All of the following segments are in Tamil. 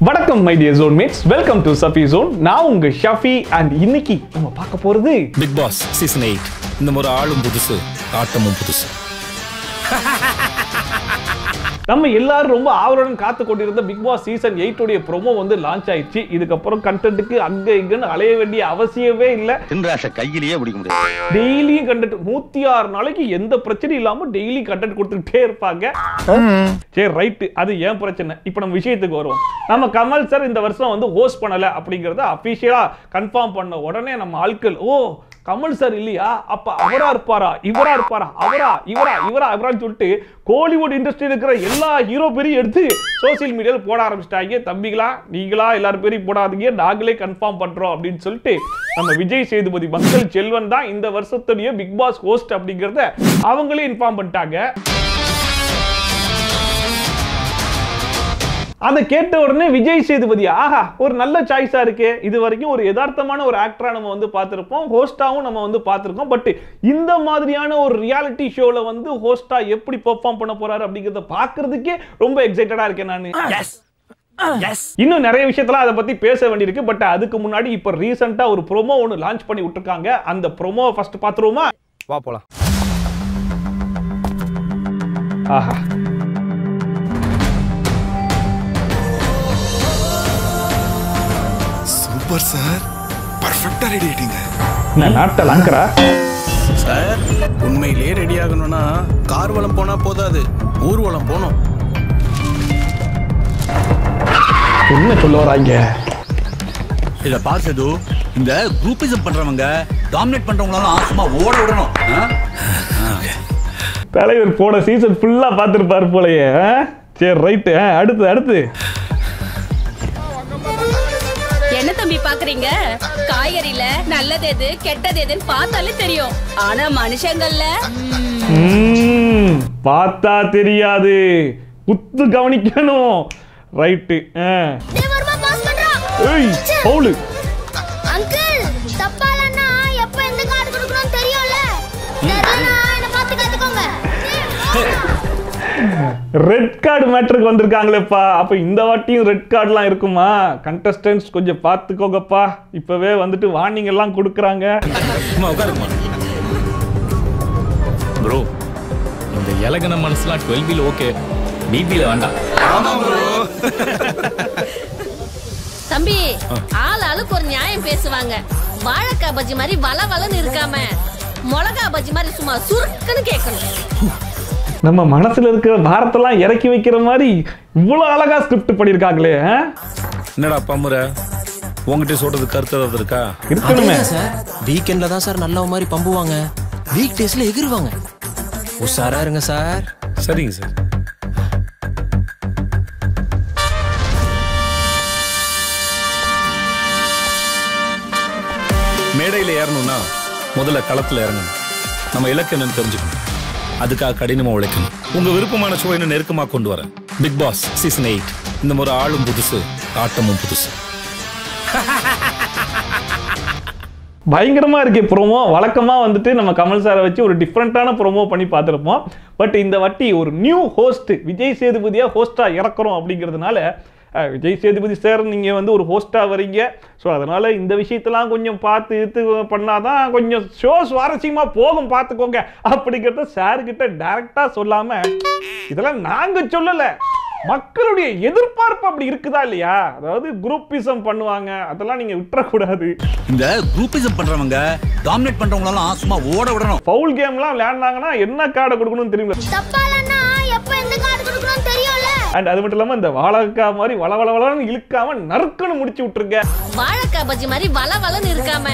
வணக்கம் my dear zone mates, welcome to Shafi zone. நான் உங்க ஷஃபி அண்ட் இன்னைக்கு நம்ம பார்க்க போறது பிக் பாஸ் சீசன் 8. இந்த முறை ஆளும் புதுசு, ஆட்டமும் புதுசு. நம்ம எல்லாரும் ரொம்ப ஆவலுடன் காத்து கொண்டிருந்த பிக் பாஸ் சீசன் 8 உடைய ப்ரோமோ வந்து லான்ச் ஆயிடுச்சு. இதுக்கப்புறம் கண்டென்ட்டுக்கு அங்க இங்கன்னு அலைய வேண்டிய அவசியமே இல்லை. கையிலேயே பிடிக்க முடியாது. டெய்லியும் கண்டென்ட் 106 நாளைக்கு எந்த பிரச்சனையும் இல்லாம டெய்லி கண்டென்ட் கொடுத்துட்டே இருப்பாங்க. சரி ரைட், அது ஏன் பிரச்சனை. இப்போ நம்ம விஷயத்துக்கு வருவோம். நம்ம கமல் சார் இந்த வருஷம் வந்து ஹோஸ்ட் பண்ணல அப்படிங்கறத அபிஷியலா கன்ஃபார்ம் பண்ண உடனே நம்ம ஆட்கள் கமல் சார் இல்லையா, அப்ப அவரா இருப்பாரா, இவரா இருப்பாரா, அவரான்னு சொல்லிட்டு கோலிவுட் இண்டஸ்ட்ரியில் இருக்கிற எல்லா ஹீரோ பேரையும் எடுத்து சோசியல் மீடியால போட ஆரம்பிச்சிட்டாங்க. தம்பிகளா நீங்களா எல்லாரும் பேரையும் போடாதீங்க, நாங்களே கன்ஃபார்ம் பண்றோம் அப்படின்னு சொல்லிட்டு நம்ம விஜய் சேதுபதி மக்கள் செல்வன் தான் இந்த வருஷத்துடைய பிக் பாஸ் ஹோஸ்ட் அப்படிங்கறத அவங்களே இன்ஃபார்ம் பண்ணிட்டாங்க. அதை கேட்ட உடனே விஜய் சேதுபதி ஆஹா ஒரு நல்ல சாய்ஸா இருக்கு. இது வரைக்கும் ஒரு யதார்த்தமான ஒரு ஆக்டரா நம்ம வந்து பார்த்திருப்போம், ஹோஸ்டாவும் நம்ம வந்து பார்த்திருக்கோம். பட் இந்த மாதிரியான ஒரு ரியாலிட்டி ஷோல வந்து ஹோஸ்டா எப்படி பெர்ஃபார்ம் பண்ண போறாரு அப்படிங்கறத பார்க்கிறதுக்கே ரொம்ப எக்ஸைட்டடா இருக்கேன் நான். இன்னும் நிறைய விஷயத்தெல்லாம் அதை பத்தி பேச வேண்டியிருக்கு. பட் அதுக்கு முன்னாடி இப்ப ரீசெண்டா ஒரு ப்ரோமோ ஒன்னு லான்ச் பண்ணி விட்டுருக்காங்க. அந்த ப்ரோமோ ஃபர்ஸ்ட் பாத்துருவோமா? வா போலாம். ஆஹா, சூப்பர் சார், பர்ஃபெக்ட்டா ரெடி ஆயிட்டீங்க. நான் நாட்டல் அங்கரா சார், உண்மையிலேயே ரெடி ஆகணும்னா கார்வலம் போனா போதாது, ஊர்வலம் போகணும். என்ன சொல்ல வராங்க? இத பார்த்தது இந்த குரூப்பிசம் பண்றவங்க, டாமினேட் பண்றவங்களாம் சும்மா ஓட விடணும். தலைவர் போன சீசன் ஃபுல்லா பார்த்திருப்பாரு போலயே. சரி ரைட், அடுத்து என்ன தம்பி பாக்குறீங்க? காய்கறில நல்லது எது கெட்டது எதுன்னு பார்த்தாலே தெரியும். ஆனா மனுஷங்கள்ல பார்த்தா தெரியாது, குத்து கவனிக்கணும். ரைட்டு. பவுலு அங்கிள் தப்பாலன்னா எப்ப எந்த கார்டு கொடுக்கணும்னு தெரியும்ல. என்ன பார்த்து கத்துக்கோங்க. ரெட் கார்டு மேட்டருக்கு வந்திருக்காங்களேப்பா. அப்ப இந்த வாட்டியும் ரெட் கார்டுலாம் இருக்குமா? கண்டஸ்டன்ட்ஸ் கொஞ்சம் பார்த்துக்கோங்கப்பா. இப்பவே வந்துட்டு வார்னிங் எல்லாம் கொடுக்குறாங்க. ப்ரோ, இந்த இலகன மனசுலாம் 12 ஓகே, பிபில வேண்டாம். தம்பி ஆளுக்கு ஒரு நியாயம் பேசுவாங்க. வாழைக்காய் பஜ்ஜி மாதிரி வளவளன்னு இருக்காம மிளகா பஜ்ஜி மாதிரி சும்மா சுருக்குன்னு கேட்கணும். நம்ம மனசுல இருக்கிற பாரத்தெல்லாம் இறக்கி வைக்கிற மாதிரி இவ்வளவு அழகா ஸ்கிரிப்ட் பண்ணிருக்காங்களே. என்னடா பம்முற, உங்ககிட்ட சொல்றது கருத்து ஏதாவது இருக்கா? இருக்கணுமே சார், வீக்கெண்ட்ல தான் சார் நல்ல மாதிரி பம்புவாங்க, வீக் டேஸ்ல எகிருவாங்க. உஷாரா இருங்க சார். சரிங்க சார். மேடையில் ஏறணும்னா முதல்ல களத்தில் இறங்கணும். நம்ம இலக்கு என்னன்னு தெரிஞ்சுக்கணும். அதுக்காக கடினமா உழைக்கணும். உங்க விருப்பமான ஷோ என்ன நெருக்கமா கொண்டு வரேன். Bigg Boss season 8. இந்த முறை ஆளும் புதுசு, ஆட்டமும் புதுசு. பயங்கரமா இருக்கு ப்ரோமோ. வழக்கமா வந்துட்டு நம்ம கமல் சாரை வச்சு ஒரு டிஃப்ரெண்டான ப்ரோமோ பண்ணி பார்த்துருப்போம். பட் இந்த வாட்டி ஒரு நியூ ஹோஸ்ட், விஜய் சேதுபதியா ஹோஸ்டா இறக்குறோம் அப்படிங்கிறதுனால விஜய் சேதுபதி சார் நீங்கள் வந்து ஒரு ஹோஸ்டாக வரீங்க. ஸோ அதனால் இந்த விஷயத்தெல்லாம் கொஞ்சம் பார்த்து இது பண்ணாதான் கொஞ்சம் ஷோ சுவாரஸ்யமாக போகும், பார்த்துக்கோங்க அப்படிங்கிறத சார்கிட்ட டைரெக்டாக சொல்லாமல், இதெல்லாம் நாங்கள் சொல்லலை, மக்களுடைய எதிர்பார்ப்பு அப்படி இருக்குதா இல்லையா? அதாவது குரூப்பிசம் பண்ணுவாங்க, அதெல்லாம் நீங்கள் விட்டுறக்கூடாது. இந்த குரூப்பிசம் பண்றவங்க, டாமினேட் பண்றவங்களாம் சும்மா ஓட விடணும். ஃபவுல் கேம்லாம் விளையாண்டாங்கன்னா என்ன கார்டை கொடுக்கணும்னு தெரியல. தப்பாலன்னா எப்ப எந்த கார்டு கொடுக்கணும்னு தெரியும்ல. அண்ட் அது மட்டும் இல்லாமல் இந்த வாழைக்காய் மாதிரி வளவளவளன்னு இழுக்காம நறுக்குன்னு முடிச்சு விட்டுருங்க. வாழைக்காய் பஜ்ஜி மாதிரி வளவளன்னு இருக்காம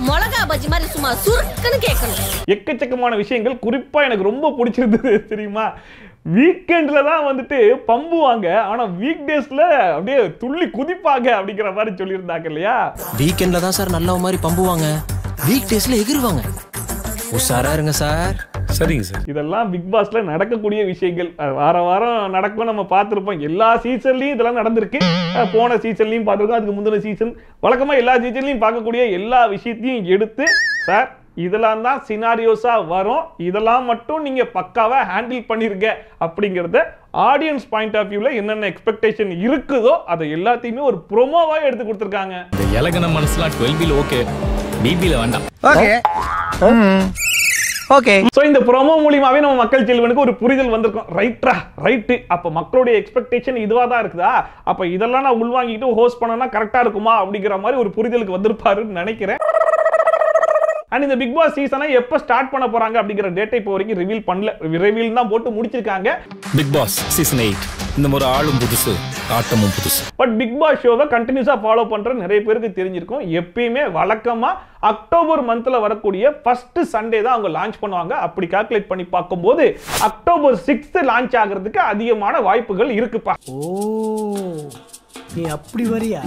மிளகா பஜ்ஜி மாதிரி சும்மா சுருக்குன்னு கேட்கணும். எக்கச்சக்கமான விஷயங்கள். குறிப்பா எனக்கு ரொம்ப பிடிச்சிருந்தது தெரியுமா, வீக்கெண்ட்ல தான் வந்துட்டு பம்புவாங்க, ஆனா வீக் டேஸ்ல அப்படியே துள்ளி குதிப்பாங்க அப்படிங்கிற மாதிரி சொல்லியிருந்தாங்க இல்லையா? வீக்கெண்ட்ல தான் சார் நல்ல மாதிரி பம்புவாங்க, வீக் டேஸ்ல எகிருவாங்க. உஷாரா இருங்க சார். சரிங்க சார். இதெல்லாம் பிக் பாஸ்ல நடக்கக்கூடிய விஷயங்கள். வார வாரம் நடக்கும், நம்ம பார்த்துருப்போம். எல்லா சீசன்லயும் இதெல்லாம் நடந்திருக்கு. போன சீசன்லயும் பார்த்துருக்கோம், அதுக்கு முந்தின சீசன். வழக்கமா எல்லா சீசன்லயும் பார்க்கக்கூடிய எல்லா விஷயத்தையும் எடுத்து சார் இதெல்லாம் தான் சினாரியோஸா வரும், இதெல்லாம் மட்டும் நீங்க பக்காவா ஹேண்டில் பண்ணிருங்க அப்படிங்கறத ஆடியன்ஸ் பாயிண்ட் ஆஃப் வியூல என்னென்ன எக்ஸ்பெக்டேஷன் இருக்குதோ அதை எல்லாத்தையுமே ஒரு ப்ரோமோவா எடுத்து கொடுத்துருக்காங்க. இந்த இலகன மனசுலாம் 12B ஓகே, BB வேண்டாம். ஓகே. சோ இந்த ப்ரோமோ மூலமாவே நம்ம மக்கள் செல்வனுக்கு ஒரு புரிதல் வந்திருக்கும். ரைட். அப்ப மக்களுடைய எக்ஸ்பெக்டேஷன் இதுவா தான் இருக்குதா, அப்ப இதெல்லாம் நான் உள்வாங்கிட்டு ஹோஸ்ட் பண்ணனா கரெக்டா இருக்குமா அப்படிங்கிற மாதிரி ஒரு புரிதலுக்கு வந்திருப்பாருன்னு நினைக்கிறேன். அண்ட் இந்த பிக் பாஸ் சீசனை எப்ப ஸ்டார்ட் பண்ண போறாங்க அப்படிங்கிற டேட்டை இப்போ வரைக்கும் ரிவீல் பண்ணல. ரிவீல் தான் போட்டு முடிச்சிருக்காங்க. பிக் பாஸ் சீசன் 8 இந்த முறை ஆளும் புதுசு, ஆட்டமும் புதுசு. பட் பிக் பாஸ் ஷோவை கண்டினியூஸா ஃபாலோ பண்ற நிறைய பேருக்கு தெரிஞ்சிருக்கும். எப்பயுமே வழக்கமா அக்டோபர் மந்த்ல வரக்கூடிய ஃபர்ஸ்ட் சண்டே தான் அவங்க லான்ச் பண்ணுவாங்க. அப்படி கால்குலேட் பண்ணி பார்க்கும்போது அக்டோபர் 6th லான்ச் ஆகிறதுக்கு அதிகமான வாய்ப்புகள் இருக்குப்பா. நீ அப்படி வரியா?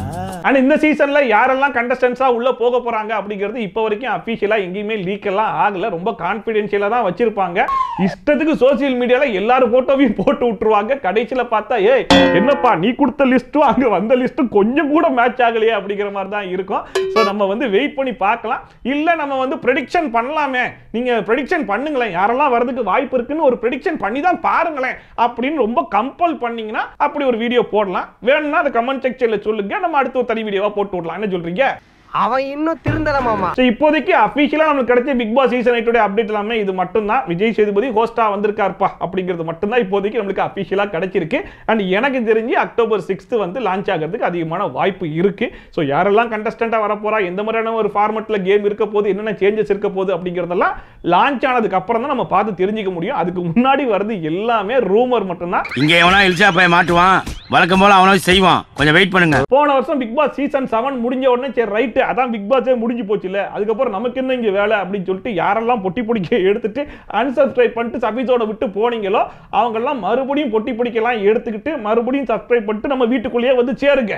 அண்ட் இந்த சீசன்ல யாரெல்லாம் கண்டஸ்டன்ஸா உள்ள போக போறாங்க அப்படிங்கிறது இப்போ வரைக்கும் அபிஷியலா எங்கேயுமே லீக் எல்லாம் ஆகல. ரொம்ப கான்ஃபிடென்ஷியலா தான் வச்சிருப்பாங்க. இஷ்டத்துக்கு சோசியல் மீடியால எல்லாரும் போட்டோவையும் போட்டு விட்டுருவாங்க. கடைசியில பார்த்தா ஏய் என்னப்பா நீ கொடுத்த லிஸ்ட்டும் அங்க வந்த லிஸ்ட்டும் கொஞ்சம் கூட மேட்ச் ஆகலையே அப்படிங்கிற மாதிரி தான் இருக்கும். ஸோ நம்ம வந்து வெயிட் பண்ணி பார்க்கலாம். இல்ல நம்ம வந்து ப்ரெடிக்ஷன் பண்ணலாமே, நீங்க ப்ரெடிக்ஷன் பண்ணுங்களேன், யாரெல்லாம் வரதுக்கு வாய்ப்பு இருக்குன்னு ஒரு ப்ரெடிக்ஷன் பண்ணி தான் பாருங்களேன் அப்படின்னு ரொம்ப கம்பல் பண்ணீங்கன்னா அப்படி ஒரு வீடியோ போடலாம். வேணும்னா அதை கமெண்ட் செக்ஷன்ல சொல்லுங்க, நம்ம அடுத்த ஒரு தனி வீடியோவா போட்டு விடலாம். என்ன சொல்றீங்க? அவன் இன்னும் திருந்தல மாமா. சோ இப்போதைக்கு அபிஷியலா நமக்கு கிடைச்ச பிக் பாஸ் சீசன் 8 அப்டேட் எல்லாமே இது மட்டும் தான். விஜய் சேதுபதி ஹோஸ்டா வந்திருக்காருப்பா அப்படிங்கிறது மட்டும் தான் இப்போதைக்கு நமக்கு அபிஷியலா கிடைச்சிருக்கு. அண்ட் எனக்கு தெரிஞ்சு அக்டோபர் 6th வந்து லான்ச் ஆகிறதுக்கு அதிகமான வாய்ப்பு இருக்கு. சோ யாரெல்லாம் கண்டஸ்டன்ட்டா வர போறா, எந்த மாதிரியான ஒரு ஃபார்மட்ல கேம் இருக்க போகுது, என்னென்ன சேஞ்சஸ் இருக்க போகுது அப்படிங்கறதெல்லாம் லான்ச் ஆனதுக்கு அப்புறம் தான் நம்ம பார்த்து தெரிஞ்சுக்க முடியும். அதுக்கு முன்னாடி வருது எல்லாமே ரூமர் மட்டும் தான். இங்க எவனா இல்சா போய் மாட்டுவான், வழக்கம் போல அவனாவது செய்வான். கொஞ்சம் வெயிட் பண்ணுங்க. போன வருஷம் பிக் பாஸ் சீசன் 7 முடிஞ்ச உடனே சரி ரைட் அதான் பிக் பாஸே முடிஞ்சு போச்சு இல்ல, அதுக்கப்புறம் நமக்கு என்ன இங்க வேலை அப்படின்னு சொல்லிட்டு யாரெல்லாம் பொட்டி பிடிக்க எடுத்துட்டு அன்சப்ஸ்கிரைப் பண்ணிட்டு சபீஸோட விட்டு போனீங்களோ அவங்க எல்லாம் மறுபடியும் பொட்டி பிடிக்கலாம் எடுத்துக்கிட்டு மறுபடியும் சப்ஸ்கிரைப் பண்ணிட்டு நம்ம வீட்டுக்குள்ளேயே வந்து சேருங்க.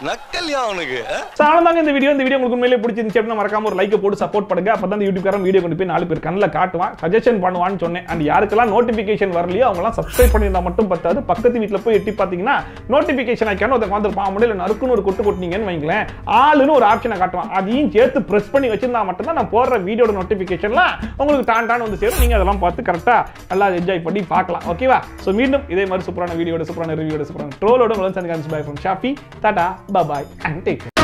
நக்கல்யா அவனுக்கு. சாலந்தாங்க இந்த வீடியோ உங்களுக்கு உண்மையிலேயே பிடிச்சிருந்துச்சு அப்படின்னா மறக்காம ஒரு லைக் போட்டு சப்போர்ட் பண்ணுங்க. அப்பதான் இந்த யூடியூப் காரன் வீடியோ கொண்டு போய் 4 பேர் கண்ணில் காட்டுவான், சஜஷன் பண்ணுவான்னு சொன்னேன். அண்ட் யாருக்கெல்லாம் நோட்டிபிகேஷன் வரலையோ அவங்க எல்லாம் சப்ஸ்கிரைப் பண்ணியிருந்தா மட்டும் பத்தாது, பக்கத்து வீட்டில் போய் எட்டி பார்த்தீங்கன்னா நோட்டிபிகேஷன் ஐக்கான அதை வந்துருப்பான். முடியல நறுக்குன்னு ஒரு கொட்டு கொட்டினீங்கன்னு வைங்களேன், ஆளுன்னு ஒரு ஆப்ஷனை காட்டுவான். அதையும் சேர்த்து பிரஸ் பண்ணி வச்சிருந்தா மட்டும்தான் நான் போடுற வீடியோட நோட்டிபிகேஷன்லாம் உங்களுக்கு டான் வந்து சேரும். நீங்க அதெல்லாம் பார்த்து கரெக்டா நல்லா என்ஜாய் பண்ணி பார்க்கலாம். ஓகேவா? ஸோ மீண்டும் இதே மாதிரி சூப்பரான வீடியோட சூப்பரான ரிவ்யூட சூப்பரான ட்ரோலோட பை ஃப்ரம் ஷாஃபி. டாடா, bye bye and take care.